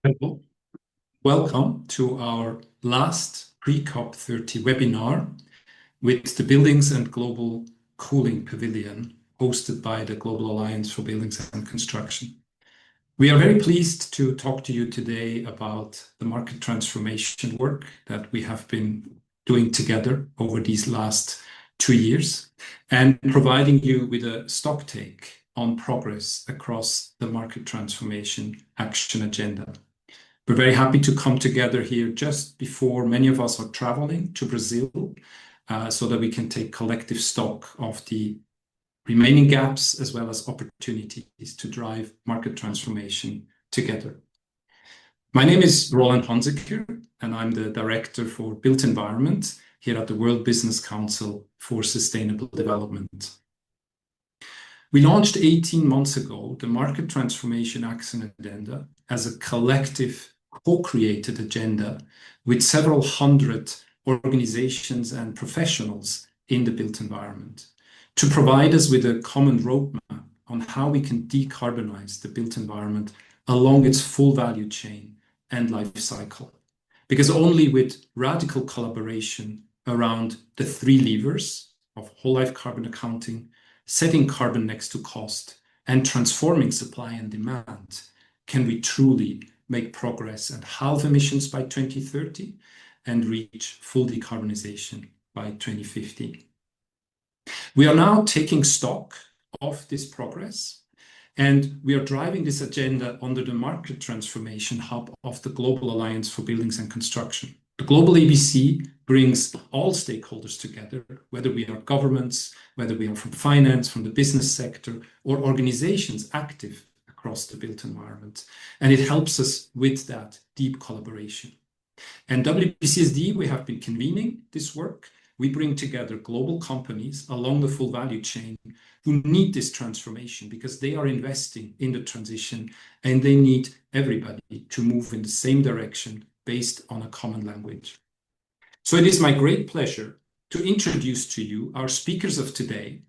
Hello. Welcome to our last pre-COP30 webinar with the Buildings and Global Cooling Pavilion, hosted by the Global Alliance for Buildings and Construction. We are very pleased to talk to you today about the market transformation work that we have been doing together over these last 2 years and providing you with a stock take on progress across the market transformation action agenda. We're very happy to come together here just before many of us are traveling to Brazil, so that we can take collective stock of the remaining gaps as well as opportunities to drive market transformation together. My name is Roland Honziker, and I'm the Director for Built Environment here at the World Business Council for Sustainable Development. We launched 18 months ago the Market Transformation Action Agenda as a collective co-created agenda with several hundred organizations and professionals in the built environment to provide us with a common roadmap on how we can decarbonize the built environment along its full value chain and life cycle. Because only with radical collaboration around the three levers of whole life carbon accounting, setting carbon next to cost, and transforming supply and demand can we truly make progress and halve emissions by 2030 and reach full decarbonization by 2050. We are now taking stock of this progress, and we are driving this agenda under the Market Transformation Hub of the Global Alliance for Buildings and Construction. The Global ABC brings all stakeholders together, whether we are governments, whether we are from finance, from the business sector, or organizations active across the built environment. And it helps us with that deep collaboration. And WBCSD, we have been convening this work. We bring together global companies along the full value chain who need this transformation because they are investing in the transition and they need everybody to move in the same direction based on a common language. So it is my great pleasure to introduce to you our speakers of today.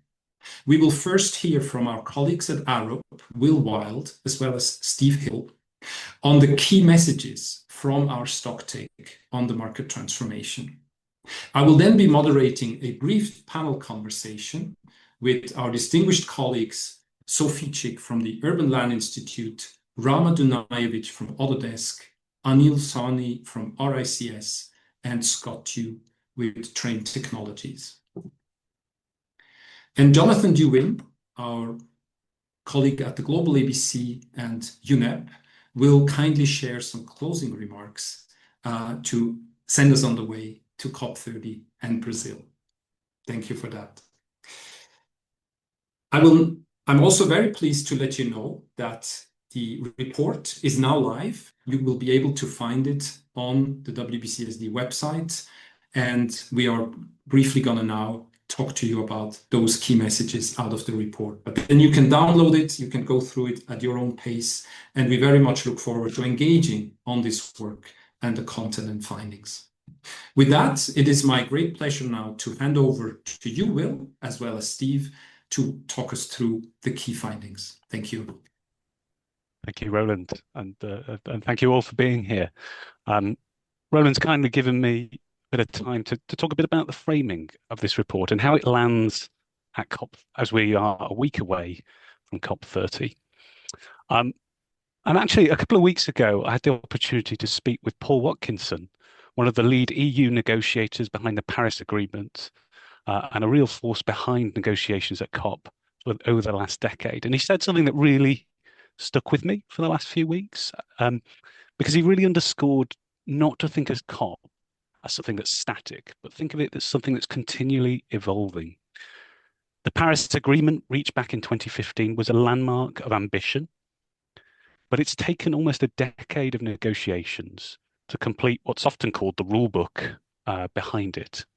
We will first hear from our colleagues at Arup, Will Wild, as well as Steve Hill, on the key messages from our stock take on the market transformation. I will then be moderating a brief panel conversation with our distinguished colleagues, Sophie Chick from the Urban Land Institute, Rama Dunajevic from Autodesk, Anil Sawhney from RICS, and Scott Tew with Train Technologies. And Jonathan Dewin, our colleague at the Global ABC and UNEP, will kindly share some closing remarks to send us on the way to COP30 and Brazil. Thank you for that. I'm also very pleased to let you know that the report is now live. You will be able to find it on the WBCSD website, and we are briefly going to now talk to you about those key messages out of the report. But then you can download it, you can go through it at your own pace, and we very much look forward to engaging on this work and the content and findings. With that, it is my great pleasure now to hand over to you, Will, as well as Steve, to talk us through the key findings. Thank you. Thank you, Roland, and thank you all for being here. Roland's kindly given me bit of time to talk a bit about the framing of this report and how it lands at COP as we are a week away from COP30. And actually, a couple of weeks ago, I had the opportunity to speak with Paul Watkinson, one of the lead EU negotiators behind the Paris Agreement and a real force behind negotiations at COP over the last decade. And he said something that really stuck with me for the last few weeks because he really underscored not to think of COP as something that's static, but think of it as something that's continually evolving. The Paris Agreement, reached back in 2015, was a landmark of ambition, but it's taken almost a decade of negotiations to complete what's often called the rule book behind it.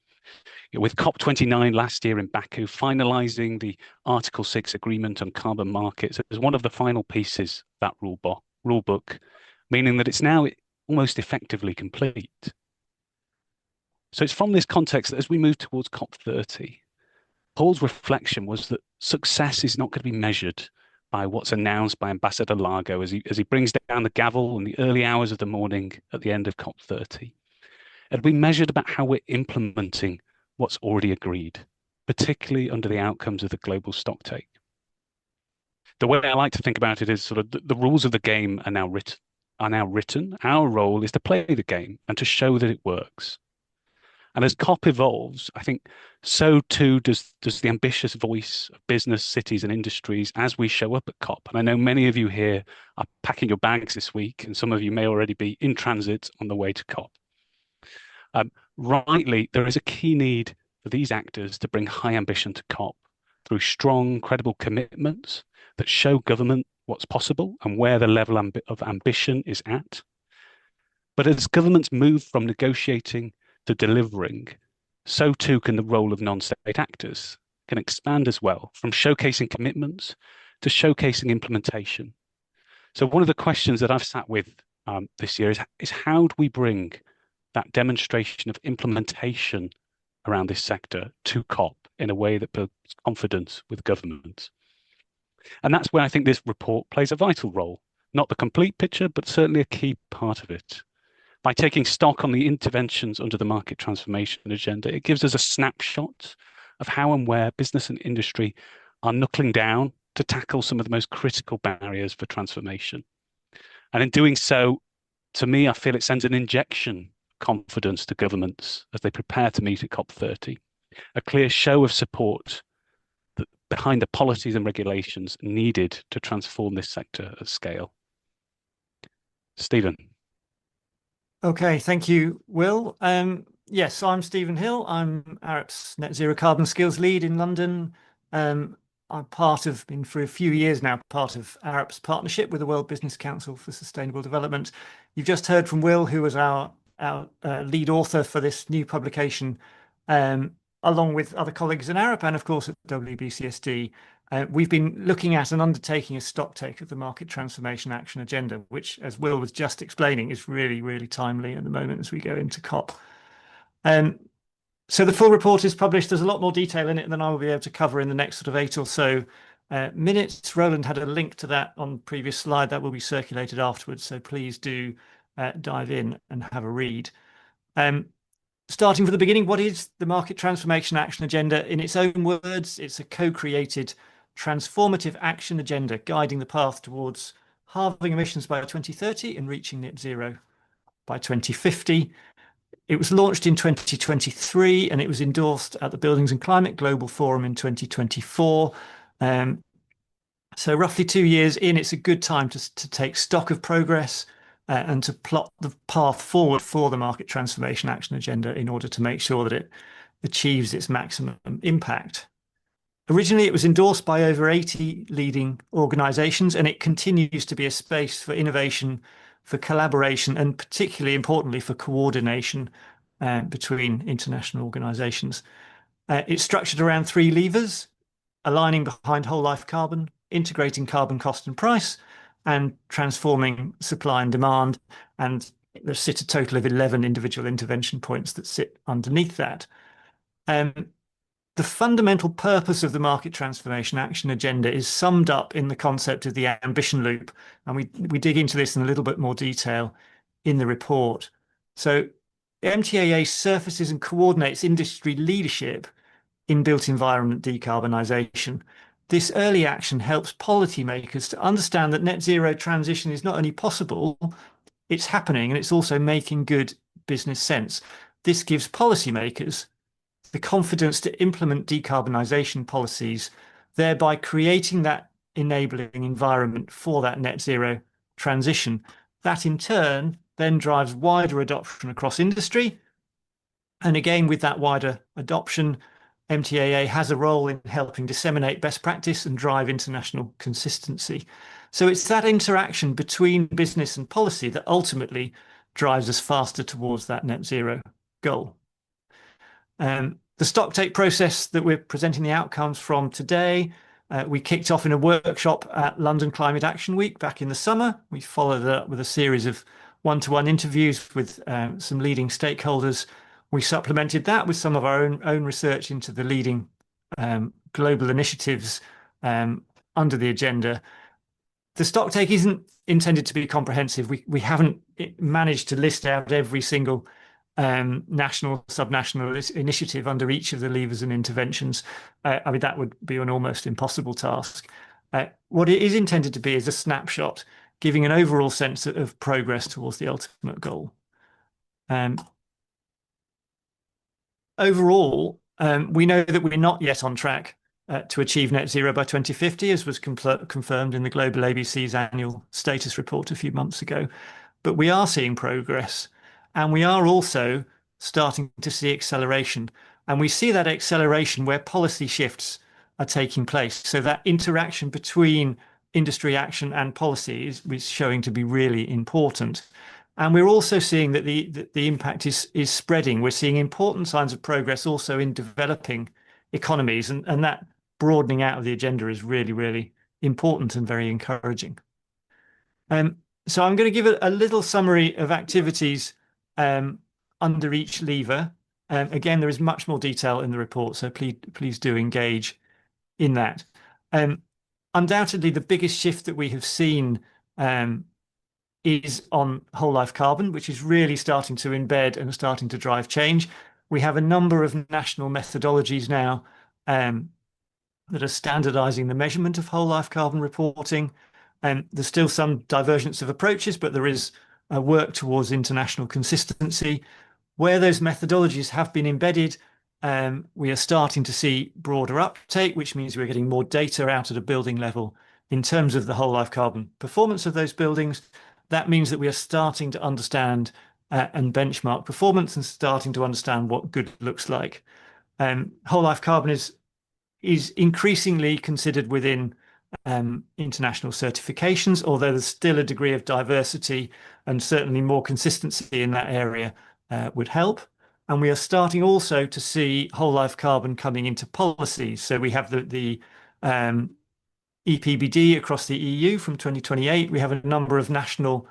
With COP29 last year in Baku, finalizing the Article 6 agreement on carbon markets as one of the final pieces of that rule book, meaning that it's now almost effectively complete. So it's from this context that as we move towards COP30, Paul's reflection was that success is not going to be measured by what's announced by Ambassador Largo as he brings down the gavel in the early hours of the morning at the end of COP30. And we measured about how we're implementing what's already agreed, particularly under the outcomes of the global stocktake. The way I like to think about it is sort of the rules of the game are now written. Our role is to play the game and to show that it works. And as COP evolves, I think so too does the ambitious voice of business, cities, and industries as we show up at COP. And I know many of you here are packing your bags this week, and some of you may already be in transit on the way to COP. Rightly, there is a key need for these actors to bring high ambition to COP through strong, credible commitments that show government what's possible and where the level of ambition is at. But as governments move from negotiating to delivering, so too can the role of non-state actors can expand as well, from showcasing commitments to showcasing implementation. So one of the questions that I've sat with this year is how do we bring that demonstration of implementation around this sector to COP in a way that builds confidence with governments? And that's where I think this report plays a vital role, not the complete picture, but certainly a key part of it. By taking stock on the interventions under the market transformation agenda, it gives us a snapshot of how and where business and industry are knuckling down to tackle some of the most critical barriers for transformation. And in doing so, to me, I feel it sends an injection of confidence to governments as they prepare to meet at COP30, a clear show of support behind the policies and regulations needed to transform this sector at scale. Stephen. Okay, thank you, Will. Yes, I'm Stephen Hill. I'm Arup's Net Zero Carbon Skills Lead in London. I'm been for a few years now, part of Arup's partnership with the World Business Council for Sustainable Development. You've just heard from Will, who was our lead author for this new publication, along with other colleagues in Arup and, of course, at WBCSD. We've been looking at and undertaking a stocktake of the Market Transformation Action Agenda, which, as Will was just explaining, is really, really timely at the moment as we go into COP. So the full report is published. There's a lot more detail in it than I will be able to cover in the next sort of 8 or so minutes. Roland had a link to that on the previous slide that will be circulated afterwards, so please do dive in and have a read. Starting from the beginning, what is the Market Transformation Action Agenda? In its own words, it's a co-created transformative action agenda guiding the path towards halving emissions by 2030 and reaching net zero by 2050. It was launched in 2023 and it was endorsed at the Buildings and Climate Global Forum in 2024. So roughly 2 years in, it's a good time to take stock of progress and to plot the path forward for the Market Transformation Action Agenda in order to make sure that it achieves its maximum impact. Originally, it was endorsed by over 80 leading organisations, and it continues to be a space for innovation, for collaboration, and particularly importantly for coordination between international organisations. It's structured around 3 levers: aligning behind whole life carbon, integrating carbon cost and price, and transforming supply and demand. And there sit a total of 11 individual intervention points that sit underneath that. The fundamental purpose of the Market Transformation Action Agenda is summed up in the concept of the ambition loop. And we dig into this in a little bit more detail in the report. So MTAA surfaces and coordinates industry leadership in built environment decarbonisation. This early action helps policymakers to understand that net zero transition is not only possible, it's happening, and it's also making good business sense. This gives policymakers the confidence to implement decarbonisation policies, thereby creating that enabling environment for that net zero transition. That in turn then drives wider adoption across industry. And again, with that wider adoption, MTAA has a role in helping disseminate best practice and drive international consistency. So it's that interaction between business and policy that ultimately drives us faster towards that net zero goal. The stocktake process that we're presenting the outcomes from today, we kicked off in a workshop at London Climate Action Week back in the summer. We followed it up with a series of one-to-one interviews with some leading stakeholders. We supplemented that with some of our own research into the leading global initiatives under the agenda. The stock take isn't intended to be comprehensive. We haven't managed to list out every single national, subnational initiative under each of the levers and interventions. I mean, that would be an almost impossible task. What it is intended to be is a snapshot, giving an overall sense of progress towards the ultimate goal. Overall, we know that we're not yet on track to achieve net zero by 2050, as was confirmed in the Global ABC's annual status report a few months ago. But we are seeing progress, and we are also starting to see acceleration. And we see that acceleration where policy shifts are taking place. So that interaction between industry action and policy is showing to be really important. And we're also seeing that the impact is spreading. We're seeing important signs of progress also in developing economies, and that broadening out of the agenda is really, really important and very encouraging. So I'm going to give a little summary of activities under each lever. Again, there is much more detail in the report, so please do engage in that. Undoubtedly, the biggest shift that we have seen is on whole life carbon, which is really starting to embed and starting to drive change. We have a number of national methodologies now that are standardizing the measurement of whole life carbon reporting. There's still some divergence of approaches, but there is a work towards international consistency. Where those methodologies have been embedded, we are starting to see broader uptake, which means we're getting more data out at a building level in terms of the whole life carbon performance of those buildings. That means that we are starting to understand and benchmark performance and starting to understand what good looks like. Whole life carbon is increasingly considered within international certifications, although there's still a degree of diversity, and certainly more consistency in that area would help. And we are starting also to see whole life carbon coming into policies. So we have the EPBD across the EU from 2028. We have a number of national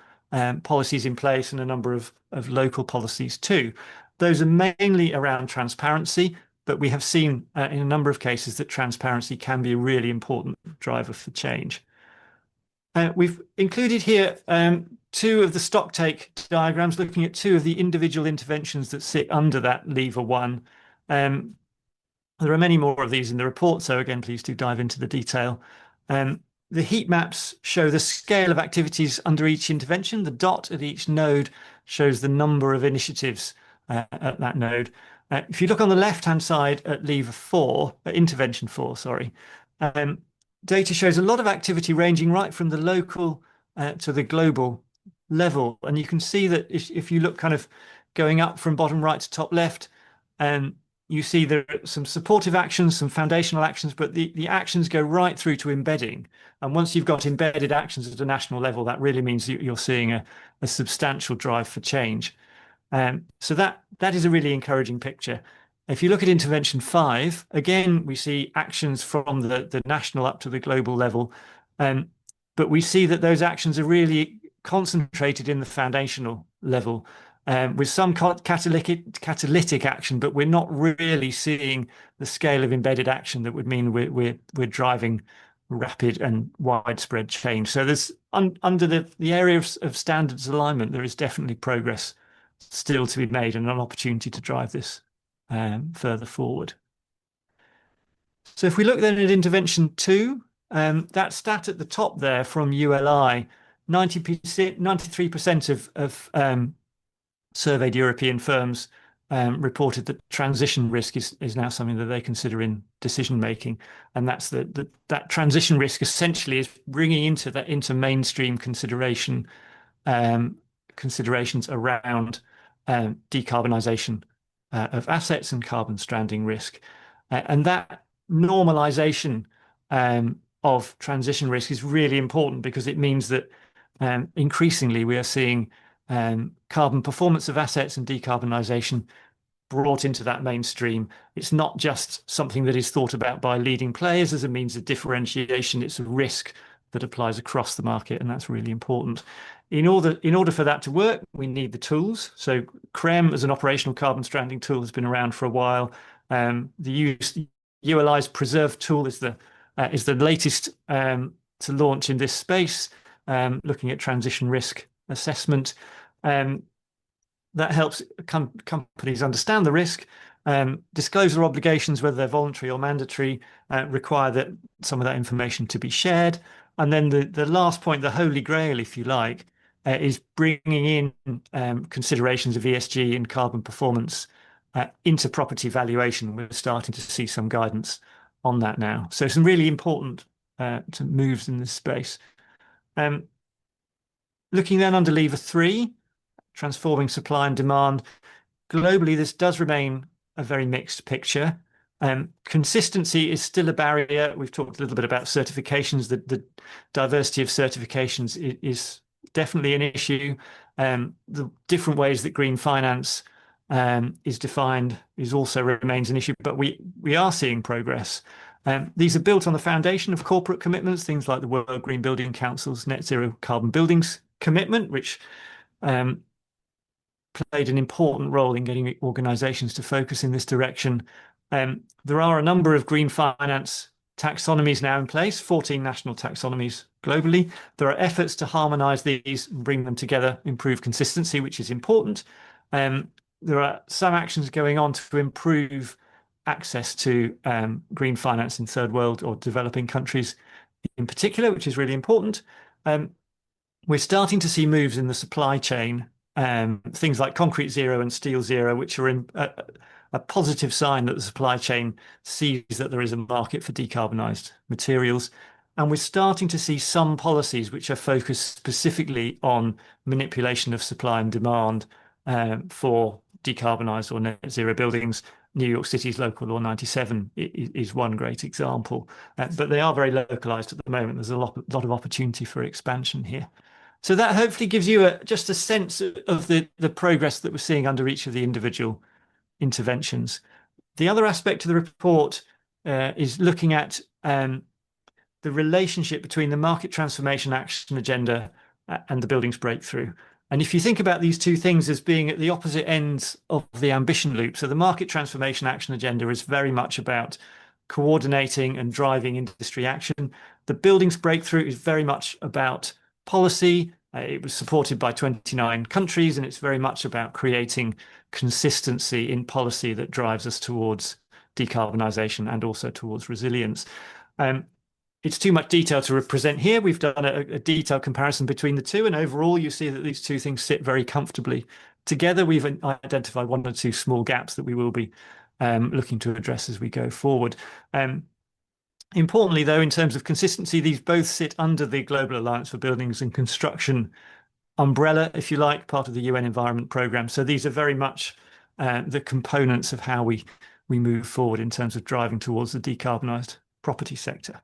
policies in place and a number of local policies too. Those are mainly around transparency, but we have seen in a number of cases that transparency can be a really important driver for change. We've included here two of the stock take diagrams, looking at two of the individual interventions that sit under that lever one. There are many more of these in the report, so again, please do dive into the detail. The heat maps show the scale of activities under each intervention. The dot at each node shows the number of initiatives at that node. If you look on the left-hand side at lever 4, intervention 4, sorry, data shows a lot of activity ranging right from the local to the global level. And you can see that if you look kind of going up from bottom right to top left, you see there are some supportive actions, some foundational actions, but the actions go right through to embedding. And once you've got embedded actions at a national level, that really means you're seeing a substantial drive for change. So that is a really encouraging picture. If you look at intervention 5, again, we see actions from the national up to the global level. But we see that those actions are really concentrated in the foundational level. With some catalytic action, but we're not really seeing the scale of embedded action that would mean we're driving rapid and widespread change. So there's under the area of standards alignment, there is definitely progress still to be made and an opportunity to drive this further forward. So if we look then at intervention 2, that stat at the top there from ULI, 93% of surveyed European firms reported that transition risk is now something that they consider in decision making, and that's that transition risk essentially is bringing into mainstream considerations around decarbonisation of assets and carbon stranding risk, and that normalisation of transition risk is really important because it means that increasingly we are seeing carbon performance of assets and decarbonisation brought into that mainstream. It's not just something that is thought about by leading players as a means of differentiation. It's a risk that applies across the market, and that's really important. In order for that to work, we need the tools. So CREM as an operational carbon stranding tool has been around for a while. The ULI's Preserve tool is the latest launch in this space, looking at transition risk assessment. That helps companies understand the risk, disclose their obligations, whether they're voluntary or mandatory, require that some of that information to be shared. And then the last point, the holy grail, if you like, is bringing in considerations of ESG and carbon performance into property valuation. We're starting to see some guidance on that now. So some really important moves in this space. Looking then under lever 3, transforming supply and demand. Globally, this does remain a very mixed picture. Consistency is still a barrier. We've talked a little bit about certifications. The diversity of certifications is definitely an issue. The different ways that green finance is defined also remains an issue, but we are seeing progress. These are built on the foundation of corporate commitments, things like the World Green Building Council's Net Zero Carbon Buildings commitment, which played an important role in getting organizations to focus in this direction. There are a number of green finance taxonomies now in place, 14 national taxonomies globally. There are efforts to harmonize these and bring them together, improve consistency, which is important. There are some actions going on to improve access to green finance in third world or developing countries in particular, which is really important. We're starting to see moves in the supply chain, things like concrete zero and steel zero, which are a positive sign that the supply chain sees that there is a market for decarbonised materials. And we're starting to see some policies which are focused specifically on manipulation of supply and demand for decarbonised or net zero buildings. New York City's Local Law 97 is one great example, but they are very localised at the moment. There's a lot of opportunity for expansion here. So that hopefully gives you just a sense of the progress that we're seeing under each of the individual interventions. The other aspect of the report is looking at the relationship between the Market Transformation Action Agenda and the Buildings Breakthrough. And if you think about these two things as being at the opposite ends of the ambition loop, so the Market Transformation Action Agenda is very much about coordinating and driving industry action. The Buildings Breakthrough is very much about policy. It was supported by 29 countries, and it's very much about creating consistency in policy that drives us towards decarbonisation and also towards resilience. It's too much detail to represent here. We've done a detailed comparison between the two, and overall you see that these two things sit very comfortably together. We've identified one or two small gaps that we will be looking to address as we go forward. Importantly, though, in terms of consistency, these both sit under the Global Alliance for Buildings and Construction umbrella, if you like, part of the UN Environment Programme. So these are very much the components of how we move forward in terms of driving towards the decarbonised property sector.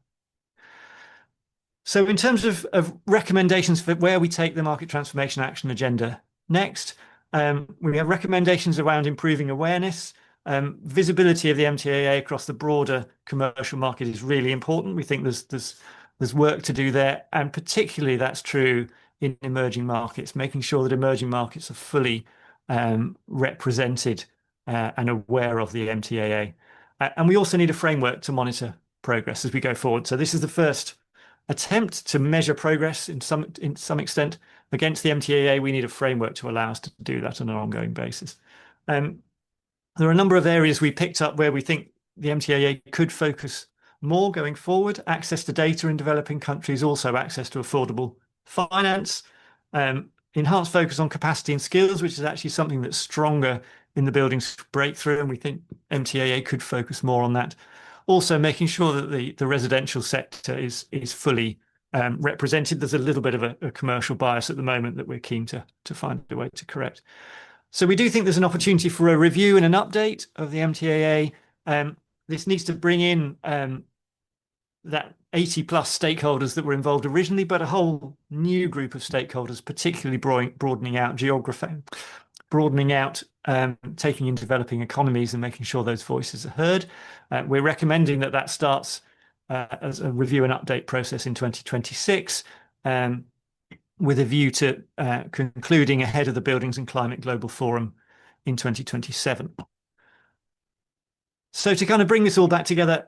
So in terms of recommendations for where we take the Market Transformation Action Agenda next, we have recommendations around improving awareness. Visibility of the MTAA across the broader commercial market is really important. We think there's work to do there, and particularly that's true in emerging markets, making sure that emerging markets are fully represented and aware of the MTAA. And we also need a framework to monitor progress as we go forward. So this is the first attempt to measure progress in some extent against the MTAA. We need a framework to allow us to do that on an ongoing basis. There are a number of areas we picked up where we think the MTAA could focus more going forward. Access to data in developing countries, also access to affordable finance, enhanced focus on capacity and skills, which is actually something that's stronger in the Buildings Breakthrough, and we think MTAA could focus more on that. Also making sure that the residential sector is fully represented. There's a little bit of a commercial bias at the moment that we're keen to find a way to correct. So we do think there's an opportunity for a review and an update of the MTAA. This needs to bring in that 80 plus stakeholders that were involved originally, but a whole new group of stakeholders, particularly broadening out geography, taking in developing economies and making sure those voices are heard. We're recommending that starts as a review and update process in 2026. With a view to concluding ahead of the Buildings and Climate Global Forum in 2027. So to kind of bring this all back together,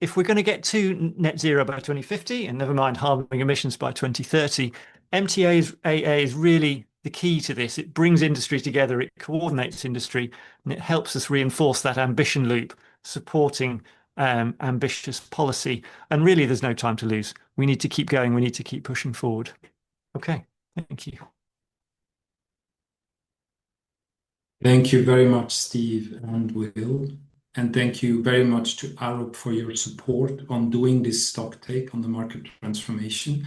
if we're going to get to net zero by 2050, and never mind halving emissions by 2030, MTA is really the key to this. It brings industry together, it coordinates industry, and it helps us reinforce that ambition loop, supporting ambitious policy. And really, there's no time to lose. We need to keep going. We need to keep pushing forward. Okay, thank you. Thank you very much, Steve and Will. And thank you very much to Arup for your support on doing this stock take on the market transformation.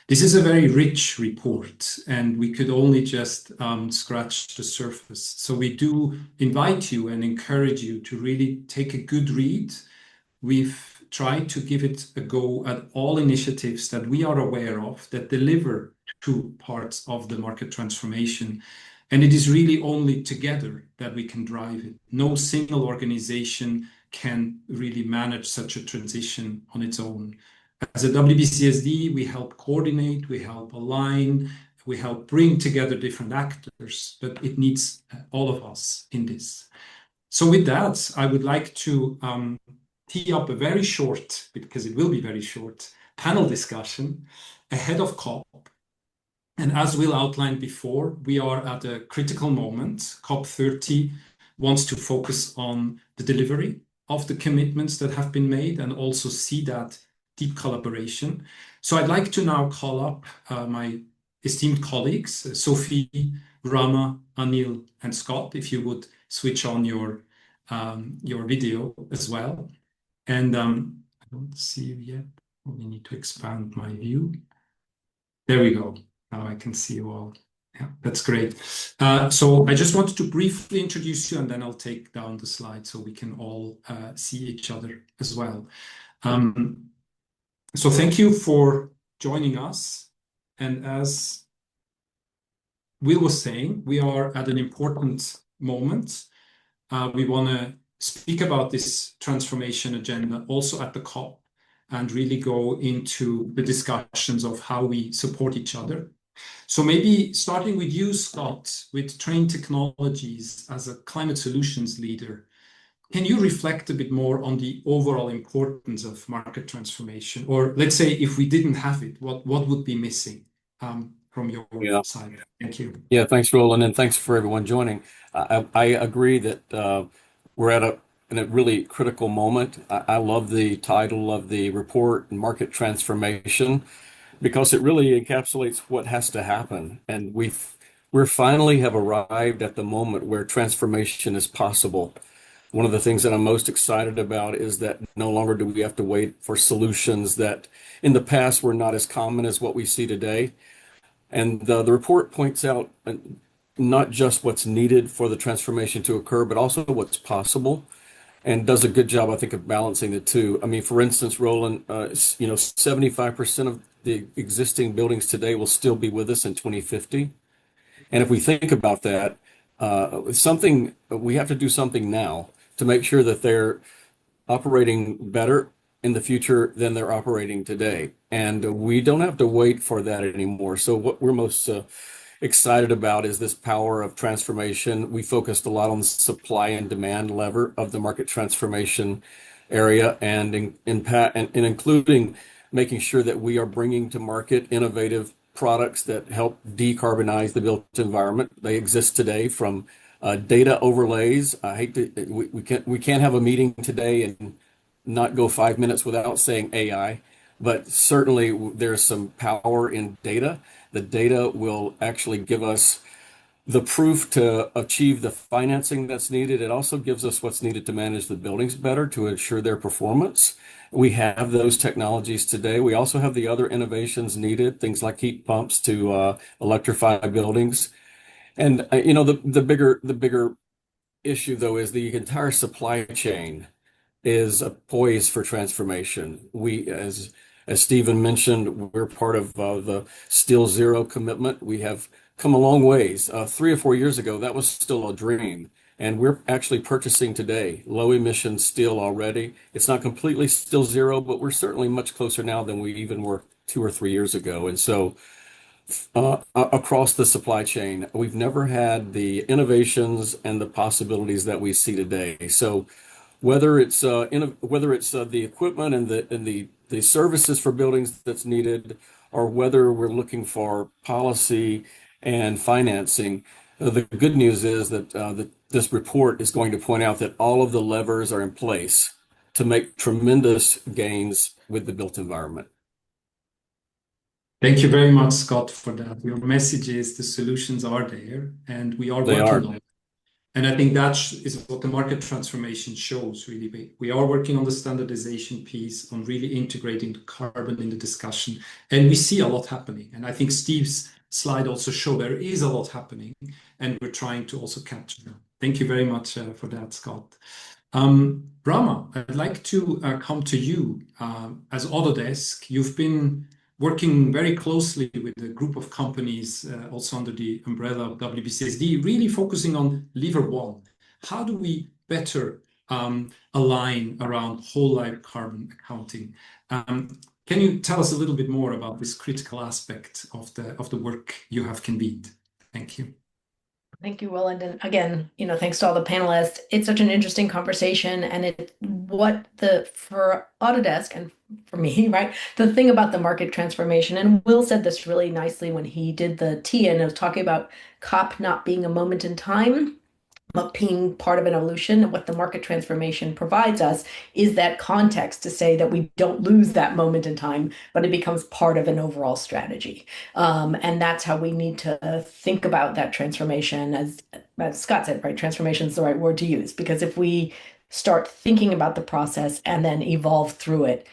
This is a very rich report, and we could only just scratch the surface. So we do invite you and encourage you to really take a good read. We've tried to give it a go at all initiatives that we are aware of that deliver two parts of the market transformation. And it is really only together that we can drive it. No single organization can really manage such a transition on its own. As a WBCSD, we help coordinate, we help align, we help bring together different actors, but it needs all of us in this. So with that, I would like to tee up a very short, because it will be very short, panel discussion ahead of COP. And as Will outlined before, we are at a critical moment. COP30 wants to focus on the delivery of the commitments that have been made and also see that deep collaboration. So I'd like to now call up my esteemed colleagues, Sophie, Rama, Anil, and Scott, if you would switch on your video as well. And I don't see you yet. We need to expand my view. There we go. Now I can see you all. Yeah, that's great. So I just wanted to briefly introduce you, and then I'll take down the slide so we can all see each other as well. So thank you for joining us. And as Will was saying, we are at an important moment. We want to speak about this transformation agenda also at the COP and really go into the discussions of how we support each other. So maybe starting with you, Scott, with Train Technologies as a climate solutions leader, can you reflect a bit more on the overall importance of market transformation? Or let's say if we didn't have it, what would be missing from your side? Thank you. Yeah, thanks, Roland, and thanks for everyone joining. I agree that we're at a really critical moment. I love the title of the report, Market Transformation, because it really encapsulates what has to happen. And we're finally have arrived at the moment where transformation is possible. One of the things that I'm most excited about is that no longer do we have to wait for solutions that in the past were not as common as what we see today. And the report points out not just what's needed for the transformation to occur, but also what's possible, and does a good job, I think, of balancing the two. I mean, for instance, Roland, 75% of the existing buildings today will still be with us in 2050. And if we think about that, we have to do something now to make sure that they're operating better in the future than they're operating today. And we don't have to wait for that anymore. So what we're most excited about is this power of transformation. We focused a lot on the supply and demand lever of the market transformation area, and including making sure that we are bringing to market innovative products that help decarbonize the built environment. They exist today from data overlays. We can't have a meeting today and not go 5 minutes without saying AI, but certainly there's some power in data. The data will actually give us the proof to achieve the financing that's needed. It also gives us what's needed to manage the buildings better, to ensure their performance. We have those technologies today. We also have the other innovations needed, things like heat pumps to electrify buildings. And the bigger issue, though, is the entire supply chain is poised for transformation. We, as Stephen mentioned, we're part of the Steel Zero commitment. We have come a long ways. 3 or 4 years ago, that was still a dream. And we're actually purchasing today low emission steel already. It's not completely Steel Zero, but we're certainly much closer now than we even were 2 or 3 years ago. And so across the supply chain, we've never had the innovations and the possibilities that we see today. So whether it's the equipment and the services for buildings that's needed, or whether we're looking for policy and financing. The good news is that this report is going to point out that all of the levers are in place to make tremendous gains with the built environment. Thank you very much, Scott, for that. Your message is the solutions are there, and we are They working are. on it. And I think that is what the market transformation shows, really. We are working on the standardization piece, on really integrating the carbon in the discussion, and we see a lot happening. And I think Steve's slide also showed there is a lot happening, and we're trying to also capture that. Thank you very much for that, Scott. Rama, I'd like to come to you. As Autodesk, you've been working very closely with a group of companies, also under the umbrella of WBCSD, really focusing on lever one. How do we better align around whole life carbon accounting? Can you tell us a little bit more about this critical aspect of the work you have convened? Thank you. Thank you, Roland. And again, thanks to all the panelists. It's such an interesting conversation, and for Autodesk and for me, right? The thing about the market transformation, and Will said this really nicely when he did the tea and was talking about COP not being a moment in time, but being part of an evolution. And what the market transformation provides us is that context to say that we don't lose that moment in time, but it becomes part of an overall strategy. And that's how we need to think about that transformation. As Scott said, right? Transformation is the right word to use, because if we start thinking about the process and then evolve through it,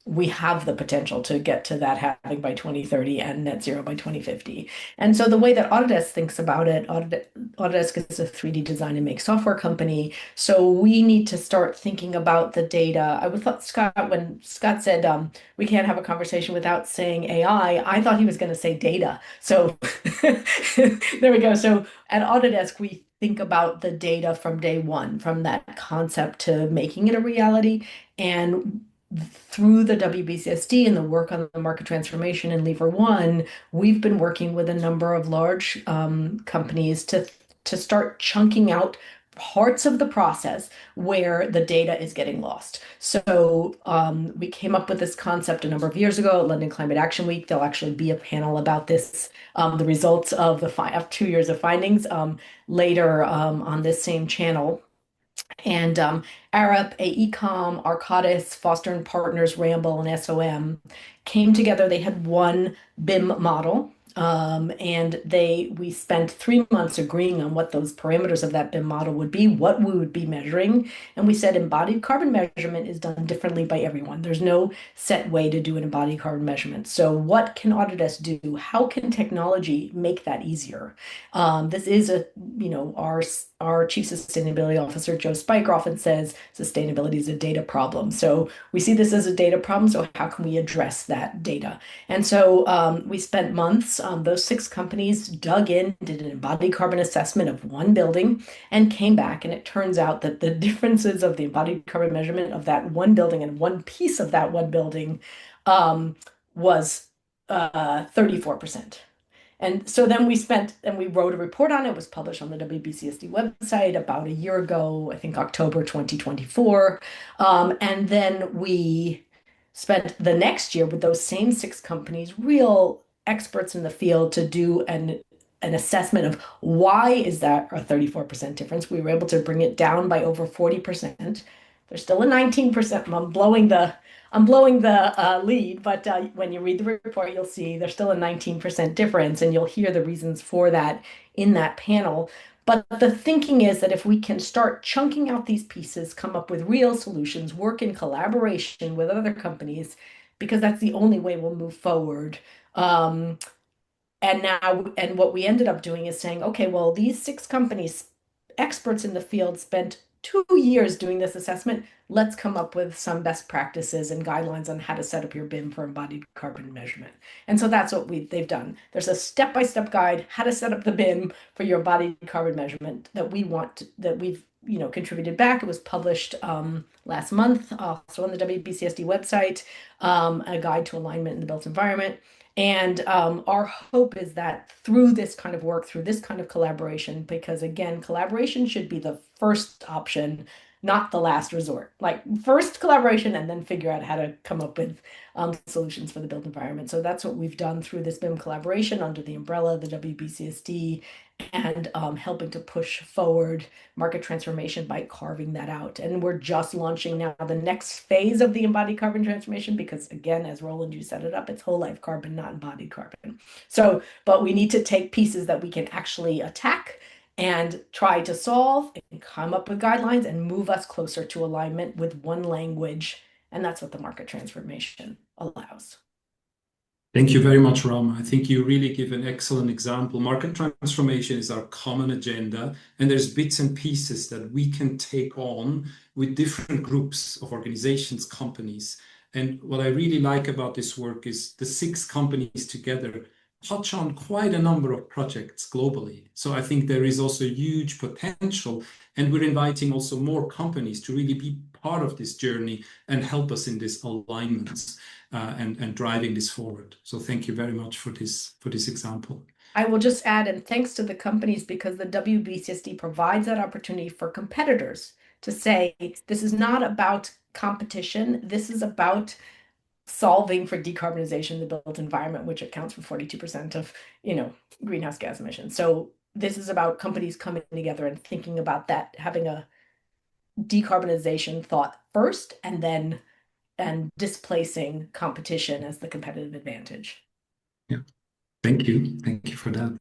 we have the potential to get to that happening by 2030 and net zero by 2050. And so the way that Autodesk thinks about it, Autodesk is a 3D design and make software company. So we need to start thinking about the data. I would thought when Scott said we can't have a conversation without saying AI, I thought he was going to say data. So there we go. So at Autodesk, we think about the data from day one, from that concept to making it a reality. And through the WBCSD and the work on the market transformation and Lever One, we've been working with a number of large companies to start chunking out parts of the process where the data is getting lost. So we came up with this concept a number of years ago at London Climate Action Week. There'll actually be a panel about this, the results of 2 years of findings later on this same channel. And Arup, AECOM, Arcadis, Foster and Partners, Ramble, and SOM came together. They had one BIM model, and we spent 3 months agreeing on what those parameters of that BIM model would be, what we would be measuring. And we said embodied carbon measurement is done differently by everyone. There's no set way to do an embodied carbon measurement. So what can Autodesk do? How can technology make that easier? This is our Chief Sustainability Officer, Joe Spiker, often says sustainability is a data problem. So we see this as a data problem. So how can we address that data? And so we spent months. Those 6 companies dug in, did an embodied carbon assessment of one building, and came back. And it turns out that the differences of the embodied carbon measurement of that one building and one piece of that one building was 34%. And so then we wrote a report on it. It was published on the WBCSD website about a year ago, I think October 2024. And then we spent the next year with those same 6 companies, real experts in the field, to do an assessment of why is that a 34% difference. We were able to bring it down by over 40%. There's still a 19%. I'm blowing the lead, but when you read the report, you'll see there's still a 19% difference, and you'll hear the reasons for that in that panel. But the thinking is that if we can start chunking out these pieces, come up with real solutions, work in collaboration with other companies, because that's the only way we'll move forward. And what we ended up doing is saying, okay, well, these 6 companies, experts in the field, spent 2 years doing this assessment. Let's come up with some best practices and guidelines on how to set up your BIM for embodied carbon measurement. And so that's what they've done. There's a step-by-step guide how to set up the BIM for your embodied carbon measurement that we've contributed back. It was published last month, also on the WBCSD website, a guide to alignment in the built environment. And our hope is that through this kind of work, through this kind of collaboration, because again, collaboration should be the first option, not the last resort. Like first collaboration and then figure out how to come up with solutions for the built environment. So that's what we've done through this BIM collaboration under the umbrella of the WBCSD, and helping to push forward market transformation by carving that out. And we're just launching now the next phase of the embodied carbon transformation, because again, as Roland, you set it up, it's whole life carbon, not embodied carbon. So, but we need to take pieces that we can actually attack and try to solve and come up with guidelines and move us closer to alignment with one language. And that's what the market transformation allows. Thank you very much, Ram. I think you really give an excellent example. Market transformation is our common agenda, and there's bits and pieces that we can take on with different groups of organizations, companies. And what I really like about this work is the 6 companies together touch on quite a number of projects globally. So I think there is also huge potential, and we're inviting also more companies to really be part of this journey and help us in this alignments. And driving this forward. So thank you very much for this example. I will just add, and thanks to the companies, because the WBCSD provides that opportunity for competitors to say, this is not about competition, this is about solving for decarbonization of the built environment, which accounts for 42% of, greenhouse gas emissions. So this is about companies coming together and thinking about that, having a decarbonization thought first, and displacing competition as the competitive advantage. Yeah, thank you. Thank you for that.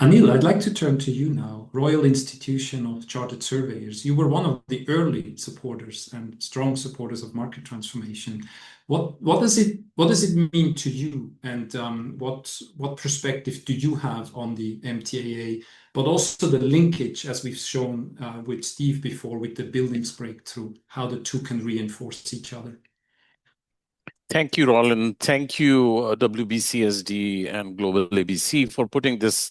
Anil, I'd like to turn to you now. Royal Institution of Chartered Surveyors. You were one of the early supporters and strong supporters of market transformation. What does it mean to you, and what perspective do you have on the MTAA, but also the linkage, as we've shown with Steve before, with the buildings breakthrough, how the two can reinforce each other? Thank you, Roland. Thank you, WBCSD and Global ABC, for putting this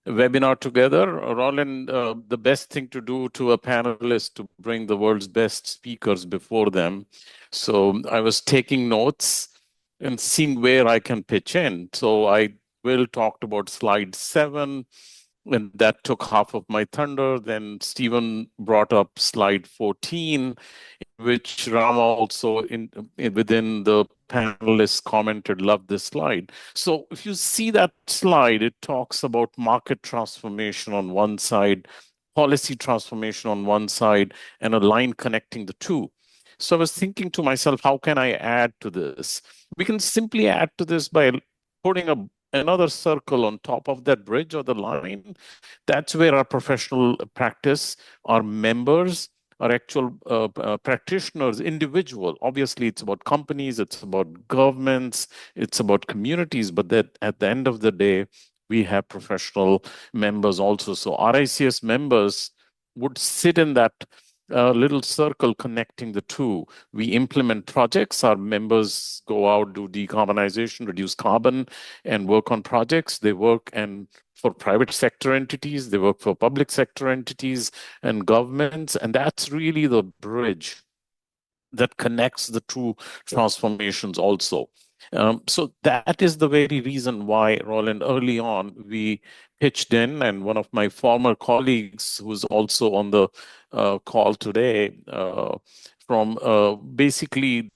webinar together. Roland, the best thing to do to a panel is to bring the world's best speakers before them. So I was taking notes and seeing where I can pitch in. So I will talk about slide 7, and that took half of my thunder. Then Stephen brought up slide 14, which Rama also within the panelists commented, love this slide. So if you see that slide, it talks about market transformation on one side, policy transformation on one side, and a line connecting the two. So I was thinking to myself, how can I add to this? We can simply add to this by putting another circle on top of that bridge or the line. That's where our professional practice, our members, our actual practitioners, individual. Obviously, it's about companies, it's about governments, it's about communities, but that at the end of the day, we have professional members also. So RICS members would sit in that little circle connecting the two. We implement projects. Our members go out, do decarbonization, reduce carbon, and work on projects. They work for private sector entities, they work for public sector entities and governments, and that's really the bridge that connects the two transformations also. So that is the very reason why, Roland, early on, we pitched in, and one of my former colleagues, who's also on the call today, basically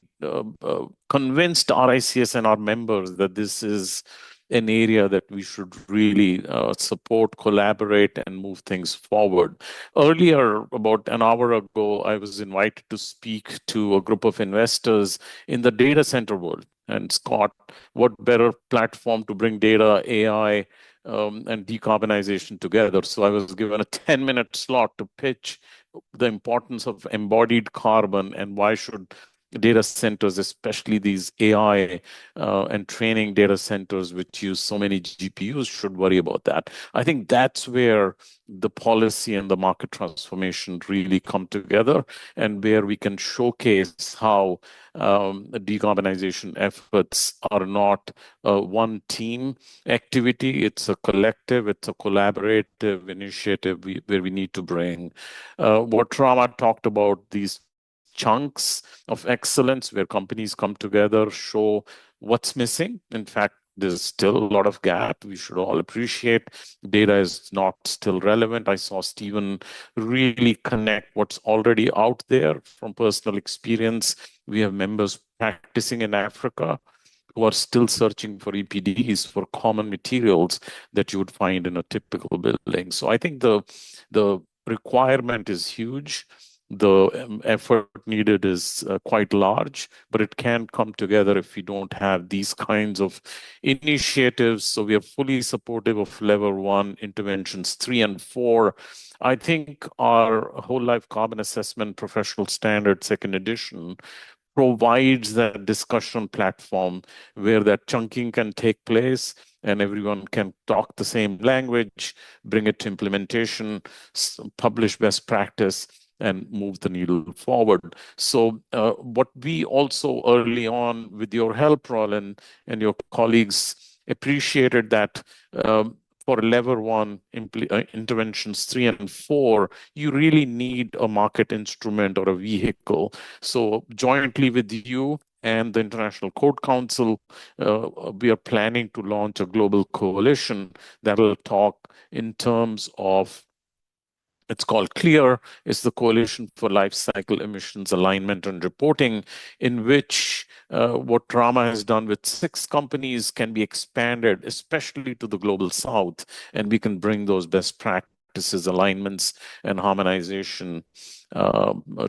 convinced RICS and our members that this is an area that we should really support, collaborate, and move things forward. Earlier, about an hour ago, I was invited to speak to a group of investors in the data center world. And Scott, what better platform to bring data, AI, and decarbonization together? So I was given a 10-minute slot to pitch the importance of embodied carbon and why should data centers, especially these AI and training data centers, which use so many GPUs, should worry about that. I think that's where the policy and the market transformation really come together, and where we can showcase how decarbonization efforts are not a one team activity. It's a collective, it's a collaborative initiative where we need to bring what Rama talked about, these chunks of excellence where companies come together, show what's missing. In fact, There's still a lot of gap. We should all appreciate data is not still relevant. I saw Stephen really connect what's already out there from personal experience. We have members practicing in Africa who are still searching for EPDs for common materials that you would find in a typical building. So I think the requirement is huge. The effort needed is quite large, but it can come together if we don't have these kinds of initiatives. So we are fully supportive of level 1 interventions 3 and 4. I think our whole life carbon assessment professional standard second edition provides that discussion platform where that chunking can take place and everyone can talk the same language, bring it to implementation, publish best practice, and move the needle forward. So what we also early on, with your help, Roland, and your colleagues, appreciated that for level 1 interventions 3 and 4, you really need a market instrument or a vehicle. So jointly with you and the International Code Council, we are planning to launch a global coalition that will talk in terms of, it's called CLEAR. It's the Coalition for Life Cycle Emissions Alignment and Reporting, in which what Rama has done with 6 companies can be expanded, especially to the global south, and we can bring those best practices, alignments, and harmonization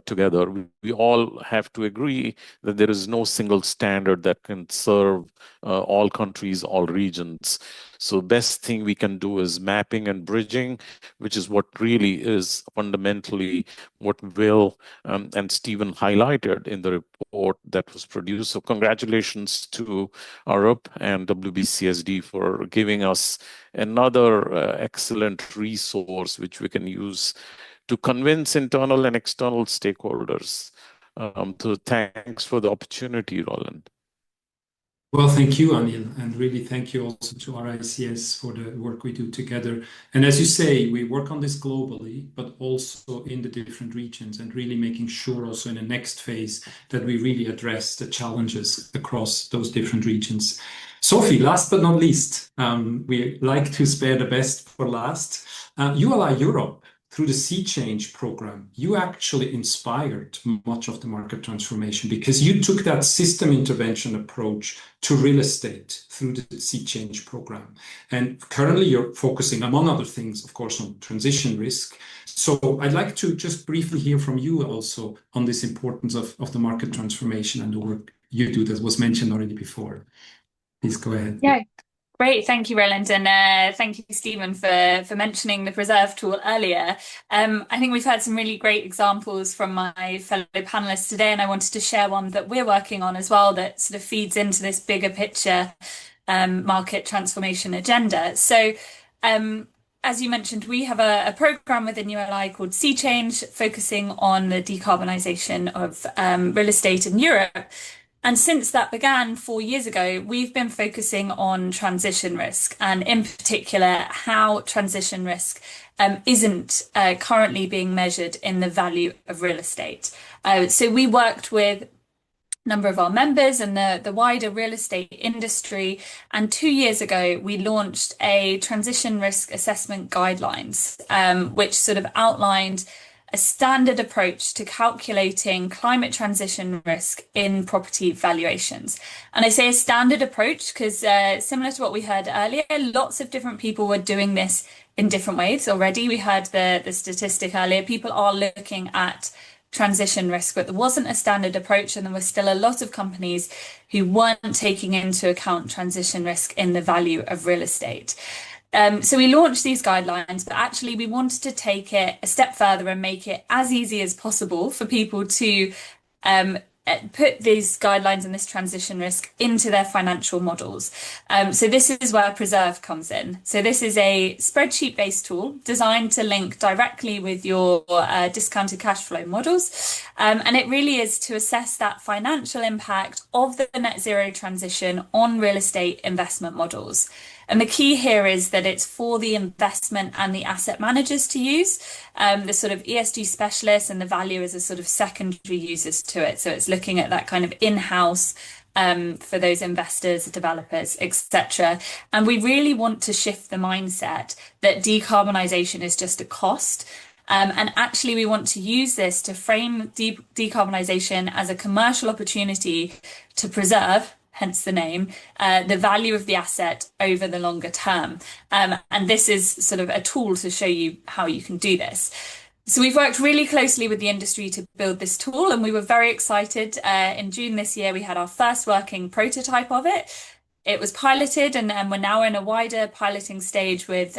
together. We all have to agree that there is no single standard that can serve all countries, all regions. So best thing we can do is mapping and bridging, which is what really is fundamentally what Will and Stephen highlighted in the report that was produced. So congratulations to Arup and WBCSD for giving us another excellent resource which we can use to convince internal and external stakeholders. So thanks for the opportunity, Roland. Well, thank you, Anil, and really thank you also to RICS for the work we do together. And as you say, we work on this globally, but also in the different regions, and really making sure also in the next phase that we really address the challenges across those different regions. Sophie, last but not least, we like to spare the best for last. ULI Europe, through the Sea Change program, you actually inspired much of the market transformation because you took that system intervention approach to real estate through the Sea Change program. And currently you're focusing, among other things, of course, on transition risk. So I'd like to just briefly hear from you also on this importance of the market transformation and the work you do that was mentioned already before. Please go ahead. Yeah. Great, thank you, Roland, and thank you, Stephen, for mentioning the Preserve tool earlier. I think we've had some really great examples from my fellow panelists today, and I wanted to share one that we're working on as well that sort of feeds into this bigger picture market transformation agenda. So, as you mentioned, we have a program within ULI called Sea Change, focusing on the decarbonisation of real estate in Europe. And since that began 4 years ago, we've been focusing on transition risk, and in particular, how transition risk isn't currently being measured in the value of real estate. So we worked with a number of our members and the wider real estate industry. And 2 years ago, we launched a transition risk assessment guidelines, which sort of outlined a standard approach to calculating climate transition risk in property valuations. And I say a standard approach because similar to what we heard earlier, lots of different people were doing this in different ways already. We heard the statistic earlier. People are looking at transition risk, but there wasn't a standard approach, and there were still a lot of companies who weren't taking into account transition risk in the value of real estate. So we launched these guidelines, but actually we wanted to take it a step further and make it as easy as possible for people to put these guidelines and this transition risk into their financial models. So this is where Preserve comes in. So this is a spreadsheet-based tool designed to link directly with your discounted cash flow models. And it really is to assess that financial impact of the net zero transition on real estate investment models. And the key here is that it's for the investment and the asset managers to use. The sort of ESG specialists and the valuers are sort of secondary users to it. So it's looking at that kind of in-house for those investors, developers, etc. And we really want to shift the mindset that decarbonisation is just a cost. And actually, we want to use this to frame decarbonisation as a commercial opportunity to preserve, hence the name, the value of the asset over the longer term. And this is sort of a tool to show you how you can do this. So we've worked really closely with the industry to build this tool, and we were very excited. In June this year, we had our first working prototype of it. It was piloted, and we're now in a wider piloting stage with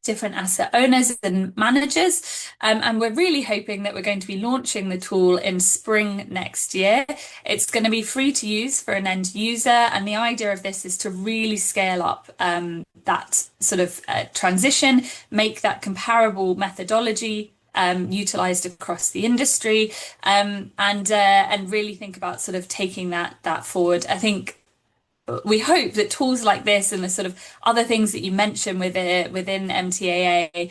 different asset owners and managers. And we're really hoping that we're going to be launching the tool in spring next year. It's going to be free to use for an end user. And the idea of this is to really scale up that sort of transition, make that comparable methodology utilized across the industry, and really think about sort of taking that forward. I think we hope that tools like this and the sort of other things that you mentioned within MTAA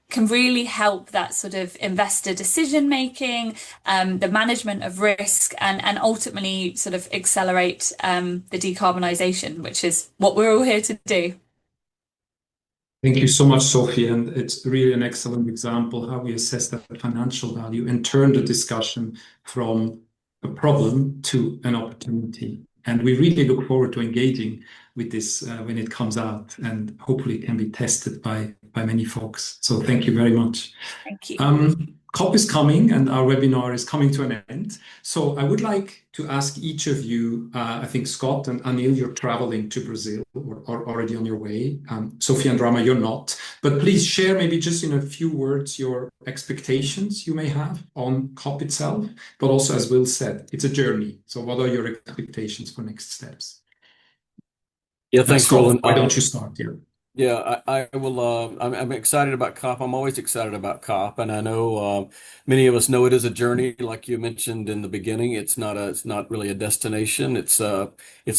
can really help that sort of investor decision making, the management of risk, and ultimately sort of accelerate the decarbonisation, which is what we're all here to do. Thank you so much, Sophie. And it's really an excellent example how we assess that financial value and turn the discussion from a problem to an opportunity. And we really look forward to engaging with this when it comes out, and hopefully it can be tested by many folks. So thank you very much. Thank you. COP is coming and our webinar is coming to an end. So I would like to ask each of you, I think Scott and Anil, you're traveling to Brazil or already on your way. Sophie and Rama, you're not. But please share maybe just in a few words your expectations you may have on COP itself. But also, as Will said, it's a journey. So what are your expectations for next steps? Yeah, thanks, Scott, Roland. why don't you start here? Yeah, I will. I'm excited about COP. I'm always excited about COP, and I know many of us know it is a journey, like you mentioned in the beginning. It's not really a destination. It's a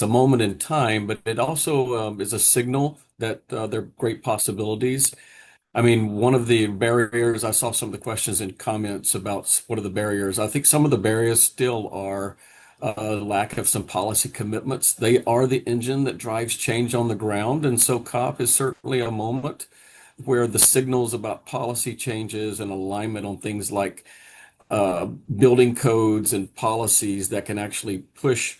moment in time, but it also is a signal that there are great possibilities. I mean, one of the barriers, I saw some of the questions and comments about what are the barriers. I think some of the barriers still are lack of some policy commitments. They are the engine that drives change on the ground. And so COP is certainly a moment where the signals about policy changes and alignment on things like building codes and policies that can actually push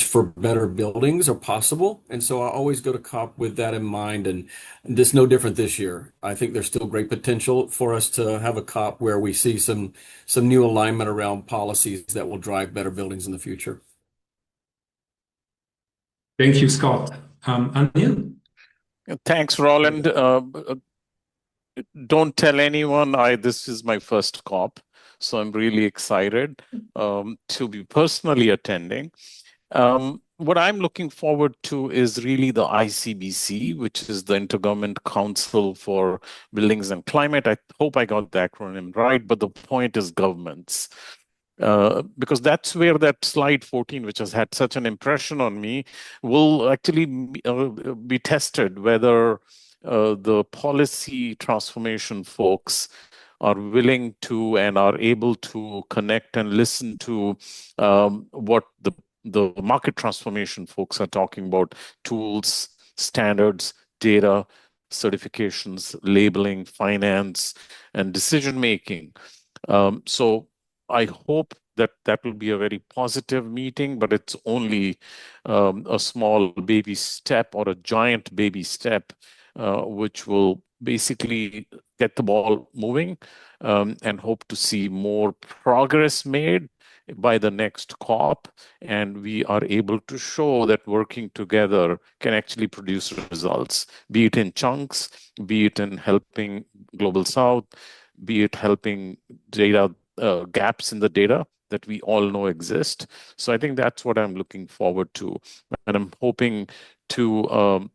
for better buildings are possible. And so I always go to COP with that in mind. And it's no different this year. I think there's still great potential for us to have a COP where we see some new alignment around policies that will drive better buildings in the future. Thank you, Scott. Anil? Thanks, Roland. Don't tell anyone this is my first COP. So I'm really excited to be personally attending. What I'm looking forward to is really the ICBC, which is the Intergovernment Council for Buildings and Climate. I hope I got the acronym right, but the point is governments. Because that's where that slide 14, which has had such an impression on me, will actually be tested, whether the policy transformation folks are willing to and are able to connect and listen to what the market transformation folks are talking about: tools, standards, data, certifications, labeling, finance, and decision making. So I hope that will be a very positive meeting, but it's only a small baby step or a giant baby step, which will basically get the ball moving, and hope to see more progress made by the next COP, and we are able to show that working together can actually produce results, be it in chunks, be it in helping Global South, be it helping data gaps in the data that we all know exist. So I think that's what I'm looking forward to, and I'm hoping to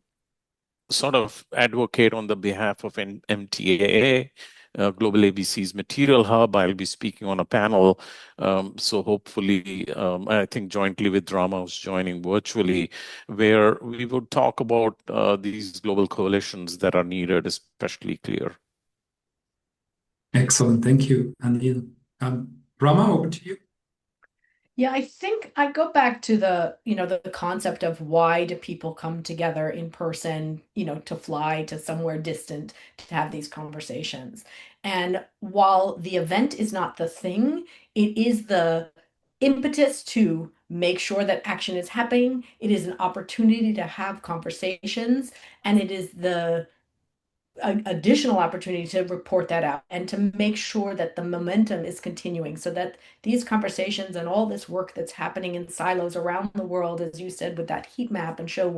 sort of advocate on the behalf of MTAA, Global ABC's Material Hub. I'll be speaking on a panel. So hopefully, I think jointly with Rama, who's joining virtually, where we would talk about these global coalitions that are needed, especially clear. Excellent. Thank you, Anil. Rama, over to you. Yeah, I think I go back to the concept of why do people come together in person, to fly to somewhere distant to have these conversations. And while the event is not the thing, it is the impetus to make sure that action is happening. It is an opportunity to have conversations, and it is the additional opportunity to report that out and to make sure that the momentum is continuing so that these conversations and all this work that's happening in silos around the world, as you said, with that heat map and show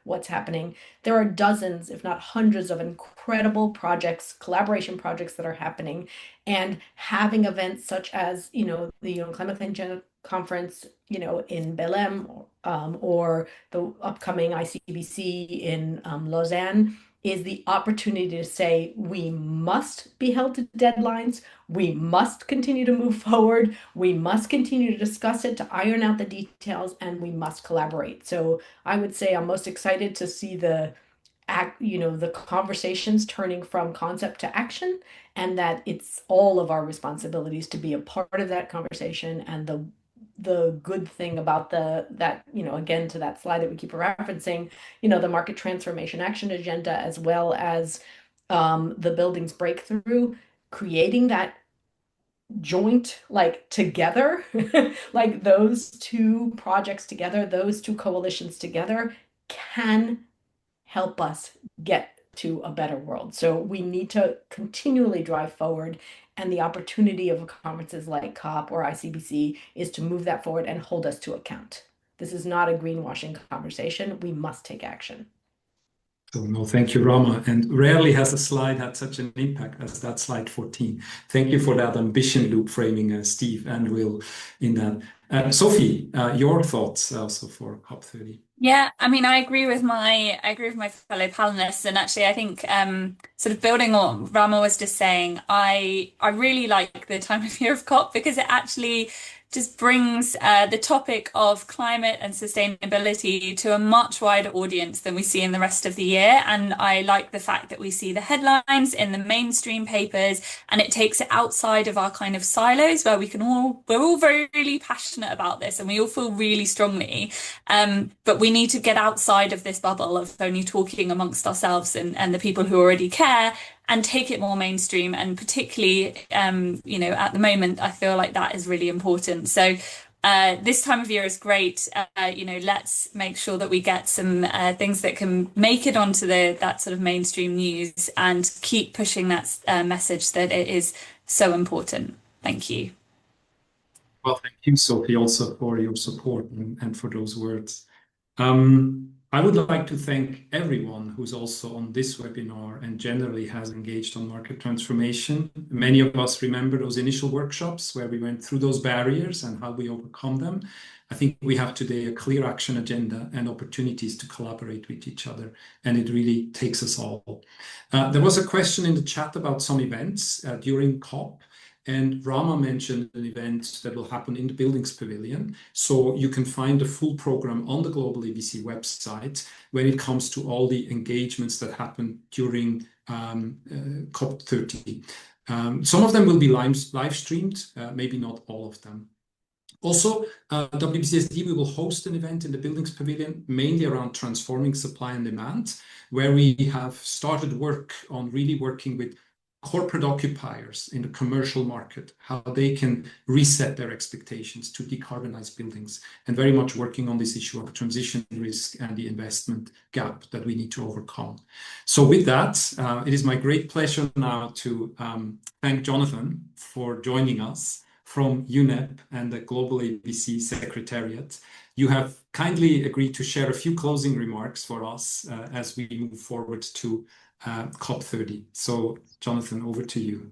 what's happening. There are dozens, if not hundreds, of incredible projects, collaboration projects that are happening, and having events such as, the Climate Change Conference, in Belém, or the upcoming ICBC in Lausanne is the opportunity to say we must be held to deadlines, we must continue to move forward, we must continue to discuss it, to iron out the details, and we must collaborate. So I would say I'm most excited to see the conversations turning from concept to action, and that it's all of our responsibilities to be a part of that conversation. And the good thing about that, again, to that slide that we keep referencing, the market transformation action agenda, as well as the buildings breakthrough, creating that joint, like together, like those two projects together, those two coalitions together can help us get to a better world. So we need to continually drive forward, and the opportunity of conferences like COP or ICBC is to move that forward and hold us to account. This is not a greenwashing conversation. We must take action. So no, thank you, Rama. And rarely has a slide had such an impact as that slide 14. Thank you for that ambition loop framing, Steve and Will, in that. Sophie, your thoughts also for COP30? Yeah, I mean, I agree with my fellow panelists, and actually, I think sort of building on what Rama was just saying, I really like the time of year of COP because it actually just brings the topic of climate and sustainability to a much wider audience than we see in the rest of the year. And I like the fact that we see the headlines in the mainstream papers, and it takes it outside of our kind of silos where we're all very really passionate about this and we all feel really strongly. But we need to get outside of this bubble of only talking amongst ourselves and the people who already care, and take it more mainstream. And particularly, at the moment, I feel like that is really important. So this time of year is great. Let's make sure that we get some things that can make it onto that sort of mainstream news, and keep pushing that message that it is so important. Thank you. Well, thank you, Sophie, also for your support and for those words. I would like to thank everyone who's also on this webinar and generally has engaged on market transformation. Many of us remember those initial workshops where we went through those barriers and how we overcome them. I think we have today a clear action agenda and opportunities to collaborate with each other, and it really takes us all. There was a question in the chat about some events during COP. And Rama mentioned an event that will happen in the Buildings Pavilion. So you can find the full program on the Global ABC website when it comes to all the engagements that happen during COP30. Some of them will be live streamed, maybe not all of them. Also, WBCSD, we will host an event in the Buildings Pavilion, mainly around transforming supply and demand, where we have started work on really working with corporate occupiers in the commercial market, how they can reset their expectations to decarbonize buildings, and very much working on this issue of transition risk and the investment gap that we need to overcome. So with that, it is my great pleasure now to thank Jonathan for joining us from UNEP and the Global ABC Secretariat. You have kindly agreed to share a few closing remarks for us as we move forward to COP30. So, Jonathan, over to you.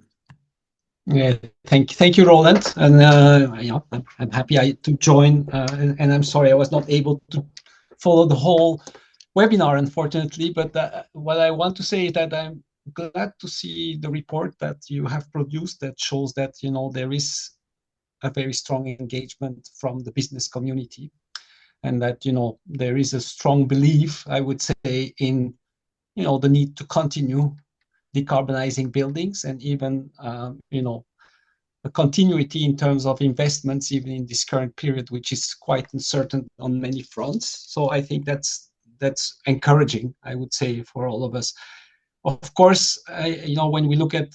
Yeah, thank you, Roland, and I'm happy to join. And I'm sorry I was not able to follow the whole webinar, unfortunately. But what I want to say is that I'm glad to see the report that you have produced that shows that there is a very strong engagement from the business community, and that there is a strong belief, I would say, in the need to continue decarbonizing buildings, and even a continuity in terms of investments, even in this current period, which is quite uncertain on many fronts. So I think that's encouraging, I would say, for all of us. Of course, when we look at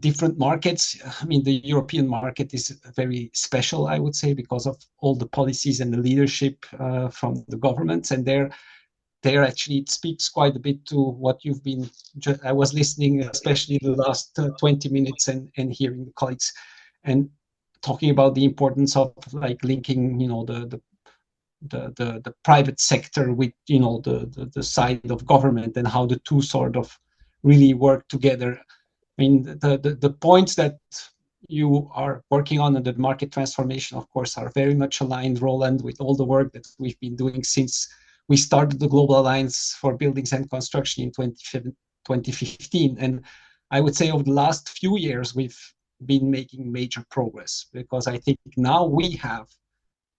different markets, I mean, the European market is very special, I would say, because of all the policies and the leadership from the governments, and there actually it speaks quite a bit to what you've been. I was listening, especially the last 20 minutes, and hearing the colleagues and talking about the importance of like linking, the private sector with the side of government, and how the two sort of really work together. I mean, the points that you are working on in the market transformation, of course, are very much aligned, Roland, with all the work that we've been doing since we started the Global Alliance for Buildings and Construction in 2015. And I would say over the last few years, we've been making major progress, because I think now we have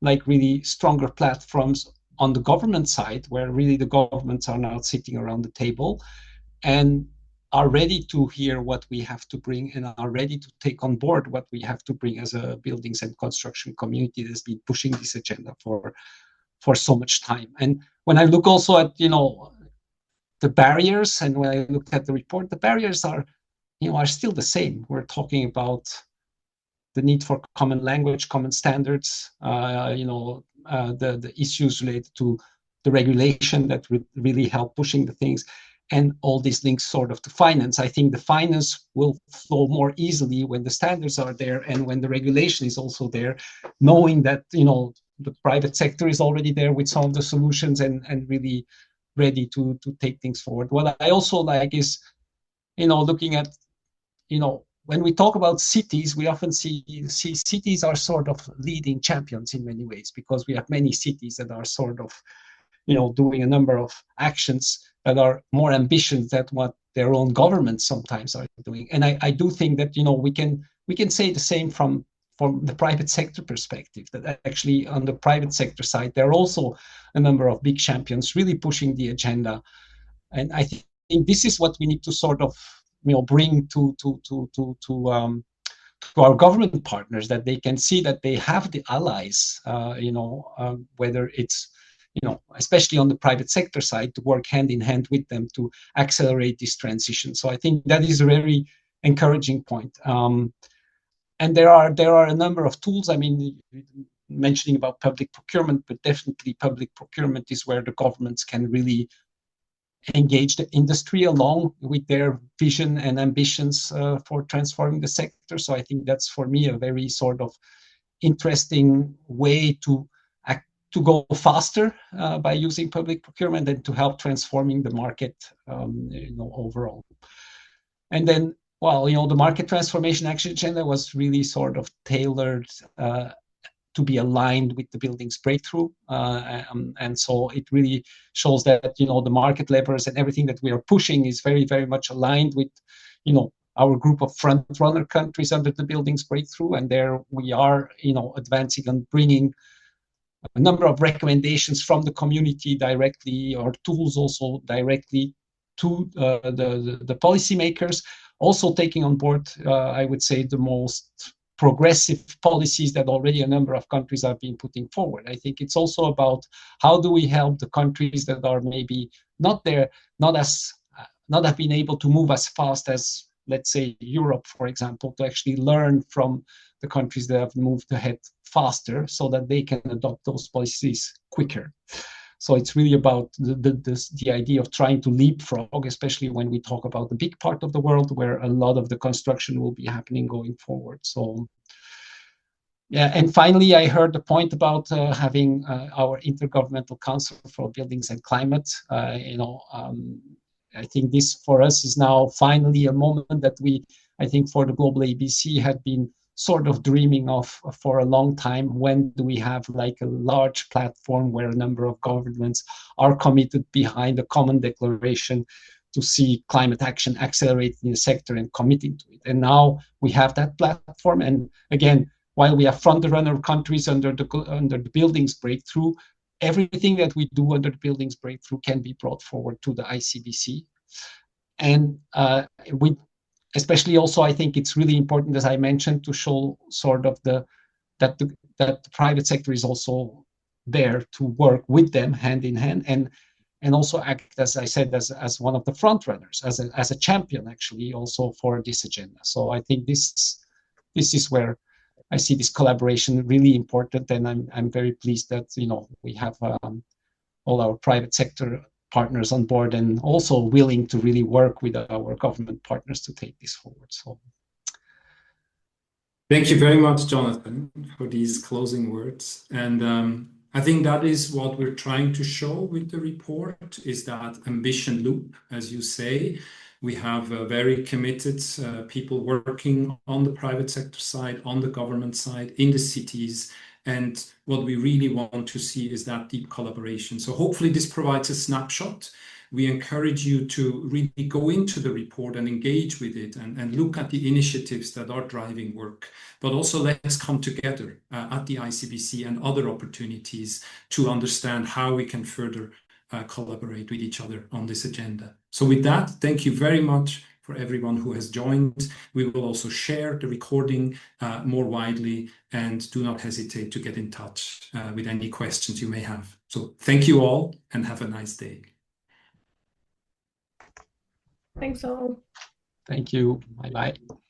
like really stronger platforms on the government side, where really the governments are now sitting around the table and are ready to hear what we have to bring, and are ready to take on board what we have to bring as a buildings and construction community that's been pushing this agenda for so much time. And when I look also at the barriers, and when I look at the report, the barriers are still the same. We're talking about the need for common language, common standards, the issues related to the regulation that would really help pushing the things, and all these links sort of to finance. I think the finance will flow more easily when the standards are there and when the regulation is also there, knowing that the private sector is already there with some of the solutions and really ready to take things forward. What I also like is, looking at, when we talk about cities, we often see cities are sort of leading champions in many ways, because we have many cities that are sort of, doing a number of actions that are more ambitious than what their own governments sometimes are doing. And I do think that, we can say the same from the private sector perspective, that actually on the private sector side, there are also a number of big champions really pushing the agenda. And I think this is what we need to sort of, bring to our government partners, that they can see that they have the allies, whether it's, especially on the private sector side, to work hand in hand with them to accelerate this transition. So I think that is a very encouraging point. And there are a number of tools. I mean, mentioning about public procurement, but definitely public procurement is where the governments can really engage the industry along with their vision and ambitions for transforming the sector. So I think that's, for me, a very sort of interesting way to go faster by using public procurement, and to help transforming the market overall. And then, the market transformation action agenda was really sort of tailored to be aligned with the buildings breakthrough. And so it really shows that, the market levers and everything that we are pushing is very, very much aligned with, our group of front runner countries under the buildings breakthrough. And there we are, advancing and bringing a number of recommendations from the community directly, or tools also directly to the policymakers, also taking on board, I would say, the most progressive policies that already a number of countries have been putting forward. I think it's also about how do we help the countries that are maybe not have been able to move as fast as, let's say, Europe, for example, to actually learn from the countries that have moved ahead faster, so that they can adopt those policies quicker. So it's really about the idea of trying to leapfrog, especially when we talk about the big part of the world where a lot of the construction will be happening going forward. So, yeah, and finally, I heard the point about having our Intergovernmental Council for Buildings and Climate. I think this for us is now finally a moment that we, I think for the Global ABC, had been sort of dreaming of for a long time. When do we have like a large platform where a number of governments are committed behind a common declaration to see climate action accelerating in the sector and committing to it? And now we have that platform. And again, while we have front-runner countries under the buildings breakthrough, everything that we do under the buildings breakthrough can be brought forward to the ICBC. And especially also, I think it's really important, as I mentioned, to show sort of that the private sector is also there to work with them hand in hand, and also act, as I said, as one of the front runners, as a champion actually also for this agenda. So I think this is where I see this collaboration really important, and I'm very pleased that we have all our private sector partners on board and also willing to really work with our government partners to take this forward. So thank you very much, Jonathan, for these closing words. And I think that is what we're trying to show with the report, is that ambition loop, as you say. We have very committed people working on the private sector side, on the government side, in the cities. And what we really want to see is that deep collaboration. So hopefully this provides a snapshot. We encourage you to really go into the report and engage with it and look at the initiatives that are driving work. But also let's come together at the ICBC and other opportunities to understand how we can further collaborate with each other on this agenda. So with that, thank you very much for everyone who has joined. We will also share the recording more widely, and do not hesitate to get in touch with any questions you may have. So thank you all and have a nice day. Thanks all. thank you. Bye-bye.